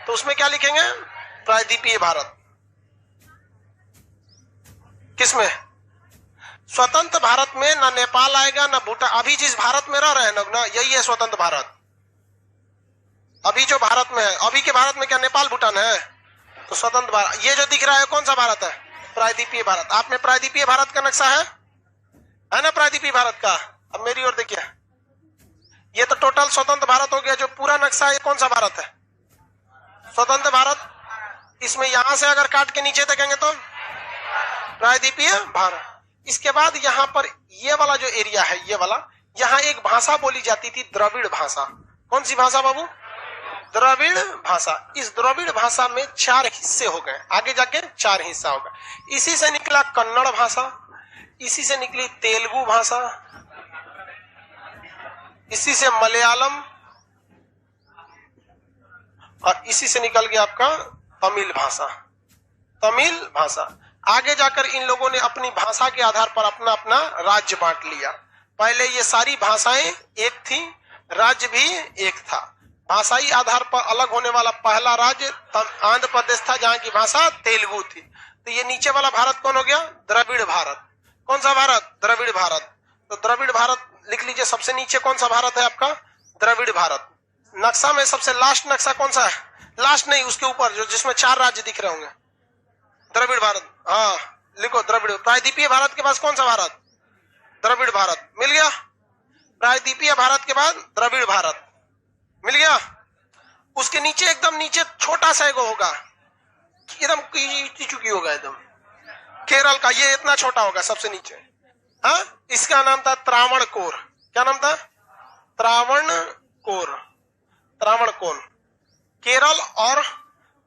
तो उसमें क्या लिखेंगे? प्रायद्वीपीय भारत। किसमें? स्वतंत्र भारत में ना नेपाल आएगा ना भूटान। अभी जिस भारत में रह रहे हैं लोग ना, यही है स्वतंत्र भारत। अभी जो भारत में है, अभी के भारत में क्या नेपाल भूटान है? तो स्वतंत्र भारत। ये जो दिख रहा है कौन सा भारत है? प्रायद्वीपीय भारत। आप में प्रायद्वीपीय भारत का नक्शा है ना? प्रायद्वीपीय भारत का। अब मेरी ओर देखिए, ये तो टोटल स्वतंत्र भारत हो गया। जो पूरा नक्शा है ये कौन सा भारत है? स्वतंत्र भारत। इसमें यहां से अगर काट के नीचे देखेंगे तो प्रायद्वीपीय भारत। इसके बाद यहां पर ये वाला जो एरिया है, ये वाला, यहां एक भाषा बोली जाती थी, द्रविड़ भाषा। कौन सी भाषा बाबू? द्रविड़ भाषा। इस द्रविड़ भाषा में 4 हिस्से हो गए, आगे जाके 4 हिस्सा होगा। इसी से निकला कन्नड़ भाषा, इसी से निकली तेलुगु भाषा, इसी से मलयालम, और इसी से निकल गया आपका तमिल भाषा। तमिल भाषा। आगे जाकर इन लोगों ने अपनी भाषा के आधार पर अपना अपना राज्य बांट लिया। पहले ये सारी भाषाएं एक थी, राज्य भी एक था। भाषाई आधार पर अलग होने वाला पहला राज्य आंध्र प्रदेश था, जहां की भाषा तेलुगु थी। तो ये नीचे वाला भारत कौन हो गया? द्रविड़ भारत। कौन सा भारत? द्रविड़ भारत। तो द्रविड़ भारत लिख लीजिए। सबसे नीचे कौन सा भारत है आपका? द्रविड़ भारत। नक्शा में सबसे लास्ट नक्शा कौन सा है? लास्ट नहीं, उसके ऊपर जो जिसमें 4 राज्य दिख रहे होंगे, द्रविड़ भारत। हाँ लिखो द्रविड़। प्रायद्वीपीय भारत के पास कौन सा भारत? द्रविड़ भारत। मिल गया। प्रायद्वीपीय भारत के बाद द्रविड़ भारत मिल गया। उसके नीचे एकदम नीचे छोटा सा एगो होगा, एकदम चुकी होगा, एकदम केरल का। ये इतना छोटा होगा सबसे नीचे। हाँ, इसका नाम था त्रावणकोर। क्या नाम था? त्रावणकोर। त्रावणकोर। केरल और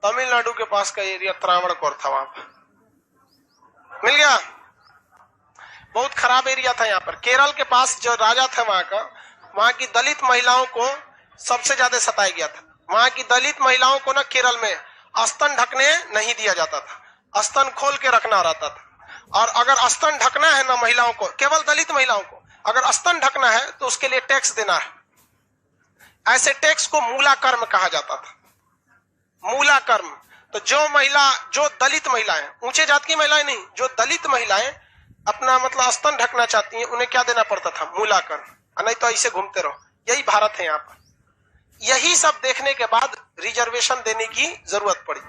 तमिलनाडु के पास का एरिया त्रावणकोर था। वहां पर मिल गया। बहुत खराब एरिया था यहाँ पर। केरल के पास जो राजा था वहां का, वहां की दलित महिलाओं को सबसे ज्यादा सताया गया था। वहां की दलित महिलाओं को ना केरल में स्तन ढकने नहीं दिया जाता था, स्तन खोल के रखना रहता था। और अगर स्तन ढकना है ना महिलाओं को, केवल दलित महिलाओं को अगर स्तन ढकना है तो उसके लिए टैक्स देना है। ऐसे टैक्स को मूला कर्म कहा जाता था। मूला कर्म। तो जो महिला, जो दलित महिलाएं, ऊंचे जात की महिलाएं नहीं, जो दलित महिलाएं अपना मतलब स्तन ढकना चाहती हैं, उन्हें क्या देना पड़ता था? मूला कर्म। नहीं तो ऐसे घूमते रहो। यही भारत है यहाँ पर। यही सब देखने के बाद रिजर्वेशन देने की जरूरत पड़ी।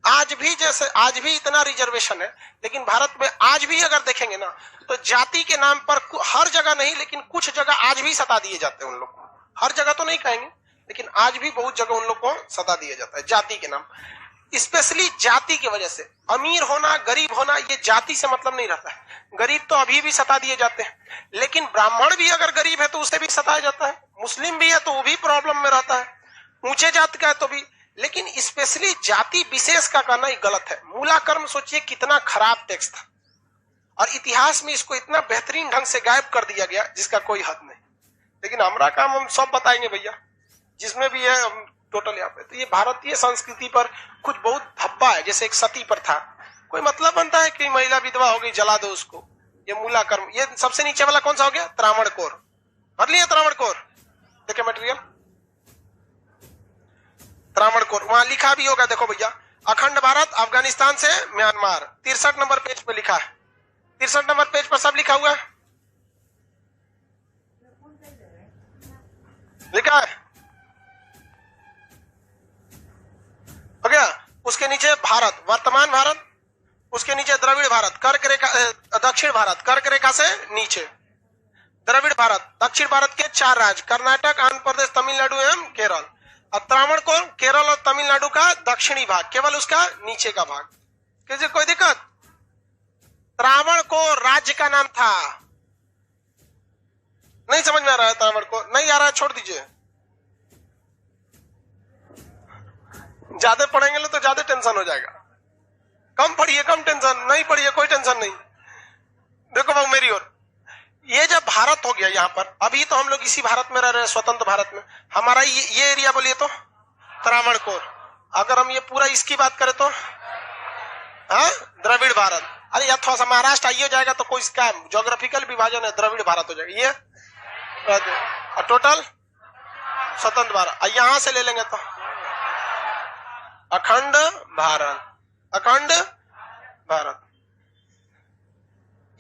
आज भी जैसे आज भी इतना रिजर्वेशन है, लेकिन भारत में आज भी अगर देखेंगे ना, तो जाति के नाम पर हर जगह नहीं, लेकिन कुछ जगह आज भी सता दिए जाते हैं उन लोग को। हर जगह तो नहीं कहेंगे, लेकिन आज भी बहुत जगह उन लोग को सता दिया जाता है जाति के नाम। स्पेशली जाति की वजह से। अमीर होना, गरीब होना, ये जाति से मतलब नहीं रहता है। गरीब तो अभी भी सता दिए जाते हैं, लेकिन ब्राह्मण भी अगर गरीब है तो उसे भी सताया जाता है। मुस्लिम भी है तो वो भी प्रॉब्लम में रहता है। ऊंचे जात का है तो भी। लेकिन स्पेशली जाति विशेष का करना ही गलत है। मूला कर्म सोचिए कितना खराब टैक्स था, और इतिहास में इसको इतना बेहतरीन ढंग से गायब कर दिया गया जिसका कोई हद नहीं। लेकिन हमारा काम हम सब बताएंगे भैया, जिसमें भी है हम टोटल यहाँ पे। तो ये भारतीय संस्कृति पर कुछ बहुत धब्बा है। जैसे एक सती पर था, कोई मतलब बनता है कि महिला विधवा हो गई जला दो उसको। ये मूला कर्म। ये सबसे नीचे वाला कौन सा हो गया? त्रावणकोर। भर लिया त्रावणकोर। देखिए मटेरियल, त्रावणकोर। वहां लिखा भी होगा, देखो भैया, अखंड भारत अफगानिस्तान से म्यांमार। 63 नंबर पेज पे लिखा है। 63 नंबर पेज पर सब लिखा हुआ है, लिखा है हो गया। उसके नीचे भारत, वर्तमान भारत, उसके नीचे द्रविड़ भारत, कर्क रेखा, दक्षिण भारत कर्क रेखा से नीचे द्रविड़ भारत। दक्षिण भारत के 4 राज्य, कर्नाटक, आंध्र प्रदेश, तमिलनाडु एवं केरल। और त्रावणकोर केरल और तमिलनाडु का दक्षिणी भाग, केवल उसका नीचे का भाग। किसी कोई दिक्कत? त्रावणकोर राज्य का नाम था। नहीं समझ में आ रहा है? त्रावणकोर नहीं आ रहा है, छोड़ दीजिए। ज्यादा पढ़ेंगे तो ज्यादा टेंशन हो जाएगा। कम पढ़िए, कम टेंशन। नहीं पढ़िए, कोई टेंशन नहीं। देखो बाबू मेरी ओर, ये जब भारत हो गया यहाँ पर, अभी तो हम लोग इसी भारत में रह रहे हैं, स्वतंत्र भारत में। हमारा ये एरिया बोलिए तो त्रावणकोर। अगर हम ये पूरा इसकी बात करें तो हाँ, द्रविड़ भारत। अरे यार थोड़ा सा महाराष्ट्र आइए जाएगा तो कोई इसका ज्योग्राफिकल विभाजन है, द्रविड़ भारत हो जाएगा ये। और टोटल स्वतंत्र भारत। यहां से ले लेंगे तो अखंड भारत, अखंड भारत।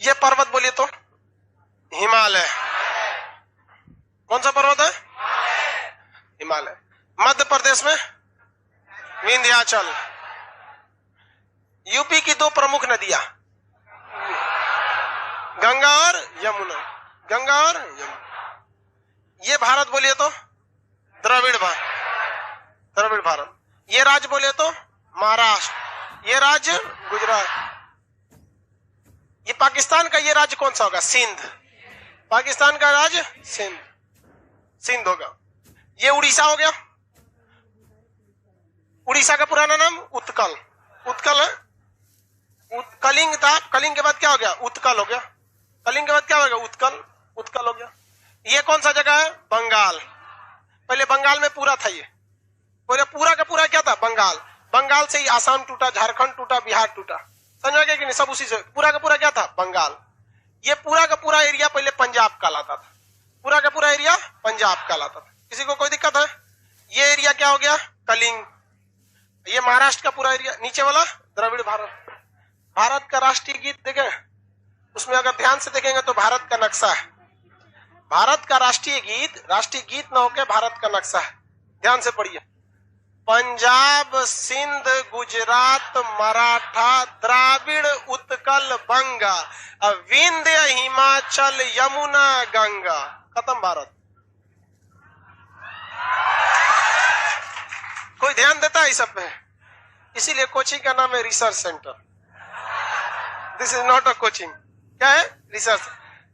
ये पर्वत बोलिए तो हिमालय। कौन सा पर्वत है? हिमालय। मध्य प्रदेश में विंध्याचल। यूपी की दो प्रमुख नदियां गंगा और यमुना, गंगा और यमुना। ये भारत बोलिए तो द्रविड़ भारत, द्रविड़ भारत। ये राज्य बोले तो महाराष्ट्र, ये राज्य गुजरात। ये पाकिस्तान का ये राज्य कौन सा होगा? सिंध। पाकिस्तान का राज्य सिंध, सिंध होगा। ये उड़ीसा हो गया। उड़ीसा का पुराना नाम उत्कल, उत्कल है। कलिंग था, कलिंग के बाद क्या हो गया? उत्कल हो गया। कलिंग के बाद क्या हो गया? उत्कल, उत्कल हो गया। ये कौन सा जगह है? बंगाल। पहले बंगाल में पूरा था, ये पूरा का पूरा क्या था? बंगाल। बंगाल से ही आसाम टूटा, झारखंड टूटा, बिहार टूटा। समझ गए कि नहीं? सब उसी से पूरा का पूरा क्या था? बंगाल। ये पूरा का पूरा एरिया पहले पंजाब कहलाता था, पूरा का पूरा एरिया पंजाब कहलाता था। किसी को कोई दिक्कत है? ये एरिया क्या हो गया? कलिंग। ये महाराष्ट्र का पूरा एरिया। नीचे वाला द्रविड़ भारत। भारत का राष्ट्रीय गीत देखें, उसमें अगर ध्यान से देखेंगे तो भारत का नक्शा है। भारत का राष्ट्रीय गीत न होकर भारत का नक्शा है। ध्यान से पढ़िए। पंजाब, सिंध, गुजरात, मराठा, द्राविड़, उत्कल, बंगा, विंध्य, हिमाचल, यमुना, गंगा। खत्म भारत। कोई ध्यान देता है इस सब पे? इसीलिए कोचिंग का नाम है research centre. This is not a coaching. क्या है? रिसर्च।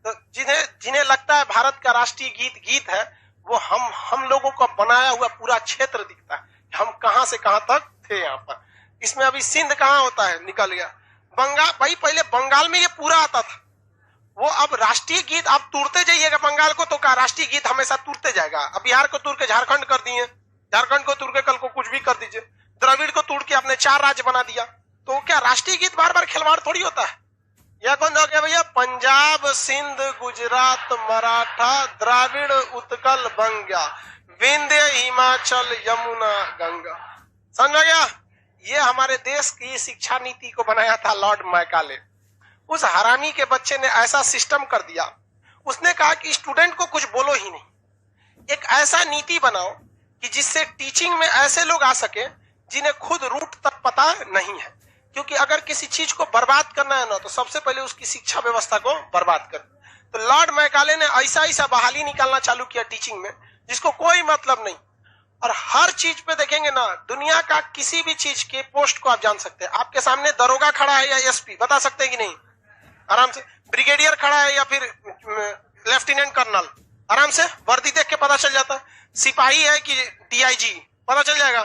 तो जिन्हें लगता है भारत का राष्ट्रीय गीत है, वो हम लोगों का बनाया हुआ पूरा क्षेत्र दिखता है। हम कहां से कहां तक थे यहाँ पर। इसमें अभी सिंध कहां होता है? निकल गया। बंगाल, भाई पहले बंगाल में ये पूरा आता था। वो अब राष्ट्रीय गीत आप तोड़ते जाइएगा बंगाल को तो का राष्ट्रीय गीत हमेशा तोड़ते जाएगा। अब बिहार को तोड़ के झारखंड कर दिए, झारखंड को तोड़ के कल को कुछ भी कर दीजिए। द्रविड़ को तोड़ के आपने 4 राज्य बना दिया, तो क्या राष्ट्रीय गीत बार बार खिलवाड़ थोड़ी होता है? यह कौन हो गया भैया? पंजाब, सिंध, गुजरात, मराठा, द्राविड़, उत्कल, बंगा, विंध्य, हिमाचल, यमुना, गंगा। समझ आ गया? ये हमारे देश की शिक्षा नीति को बनाया था लॉर्ड मैकाले। उस हरामी के बच्चे ने ऐसा सिस्टम कर दिया, उसने कहा कि स्टूडेंट को कुछ बोलो ही नहीं, एक ऐसा नीति बनाओ कि जिससे टीचिंग में ऐसे लोग आ सके जिन्हें खुद रूट तक पता नहीं है। क्योंकि अगर किसी चीज को बर्बाद करना है ना, तो सबसे पहले उसकी शिक्षा व्यवस्था को बर्बाद कर। तो लॉर्ड मैकाले ने ऐसा बहाली निकालना चालू किया टीचिंग में जिसको कोई मतलब नहीं। और हर चीज पे देखेंगे ना, दुनिया का किसी भी चीज के पोस्ट को आप जान सकते हैं। आपके सामने दरोगा खड़ा है या एसपी, बता सकते हैं कि नहीं? आराम से। ब्रिगेडियर खड़ा है या फिर लेफ्टिनेंट कर्नल, आराम से वर्दी देख के पता चल जाता है। सिपाही है कि डीआईजी, पता चल जाएगा,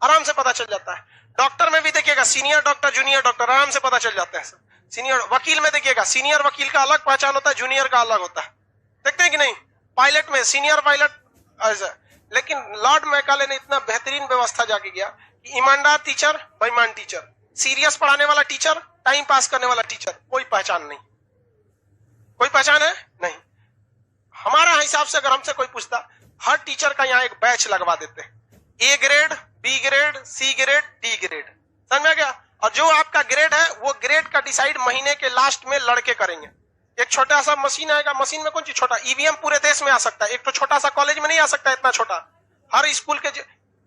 आराम से पता चल जाता है। डॉक्टर में भी देखिएगा, सीनियर डॉक्टर, जूनियर डॉक्टर, आराम से पता चल जाता है। सीनियर वकील में देखिएगा, सीनियर वकील का अलग पहचान होता है, जूनियर का अलग होता है। देखते हैं कि नहीं? पायलट में सीनियर पायलट ऐसा। लेकिन लॉर्ड मैकाले ने इतना बेहतरीन व्यवस्था जाके किया कि ईमानदार टीचर, बेईमान टीचर, सीरियस पढ़ाने वाला टीचर, टाइम पास करने वाला टीचर, कोई पहचान नहीं। कोई पहचान है? नहीं। हमारा हिसाब से अगर हमसे कोई पूछता, हर टीचर का यहाँ एक बैच लगवा देते हैं। A grade, B grade, C grade, D grade. समझ में आ गया? और जो आपका ग्रेड है, वो ग्रेड का डिसाइड महीने के लास्ट में लड़के करेंगे। एक छोटा सा मशीन आएगा, मशीन में कौन चीज छोटा? ईवीएम पूरे देश में आ सकता है, एक तो छोटा सा कॉलेज में नहीं आ सकता इतना छोटा। हर स्कूल के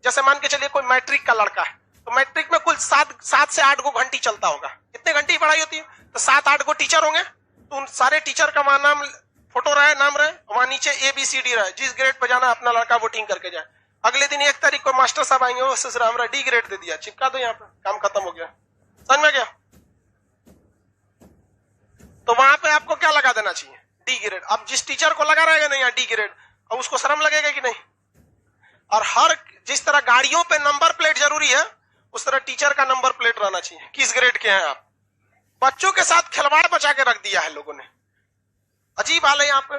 जैसे मान के चलिए कोई मैट्रिक का लड़का है, तो मैट्रिक में कुल 7 से 8 घंटी चलता होगा। कितने घंटे की पढ़ाई होती है? तो 7-8 गो टीचर होंगे। तो उन सारे टीचर का वहां नाम, फोटो रहे, नाम रहे, वहां नीचे ABCD रहे। जिस ग्रेड पे जाना अपना लड़का वोटिंग करके जाए। अगले दिन 1 तारीख को मास्टर साहब आएंगे, वो ससुरा हमरा डी ग्रेड दे दिया, चिपका दो यहाँ पे, काम खत्म हो गया। समझ में गया? तो वहां पे आपको क्या लगा देना चाहिए? D grade. अब जिस टीचर को लगा रहेगा नहीं यहाँ डी ग्रेड, अब उसको शर्म लगेगा कि नहीं? और हर जिस तरह गाड़ियों पे नंबर प्लेट जरूरी है, उस तरह टीचर का नंबर प्लेट रहना चाहिए, किस ग्रेड के हैं आप। बच्चों के साथ खिलवाड़ बचा के रख दिया है लोगों ने। अजीब हाल है यहाँ पे।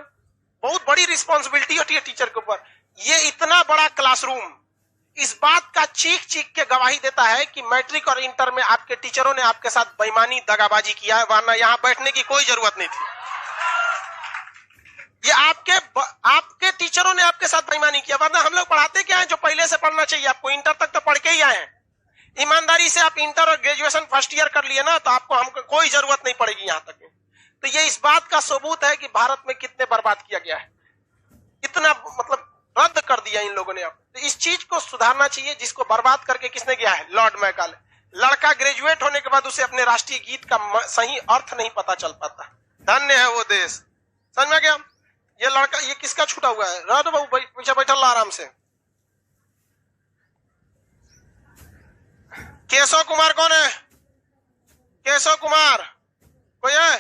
बहुत बड़ी रिस्पॉन्सिबिलिटी होती है टीचर के ऊपर। ये इतना बड़ा क्लासरूम, इस बात का चीख चीख के गवाही देता है कि मैट्रिक और इंटर में आपके टीचरों ने आपके साथ बेईमानी दगाबाजी किया है, वरना यहां बैठने की कोई जरूरत नहीं थी। ये आपके टीचरों ने आपके साथ बेईमानी किया, वरना हम लोग पढ़ाते क्या है जो पहले से पढ़ना चाहिए आपको। इंटर तक तो पढ़ के ही आए हैं। ईमानदारी से आप इंटर और ग्रेजुएशन फर्स्ट ईयर कर लिए ना, तो आपको हमको कोई जरूरत नहीं पड़ेगी यहां तक। तो ये इस बात का सबूत है कि भारत में कितने बर्बाद किया गया है, कितना मतलब रद्द कर दिया इन लोगों ने। अब तो इस चीज को सुधारना चाहिए, जिसको बर्बाद करके किसने किया है? Lord Macaulay. लड़का ग्रेजुएट होने के बाद उसे अपने राष्ट्रीय गीत का सही अर्थ नहीं पता चल पाता। धन्य है वो देश। समझ में गया? ये लड़का, ये किसका छूटा हुआ है? राधो बाबू पीछे बैठल आराम से। केशव कुमार कौन है? केशव कुमार कोई है?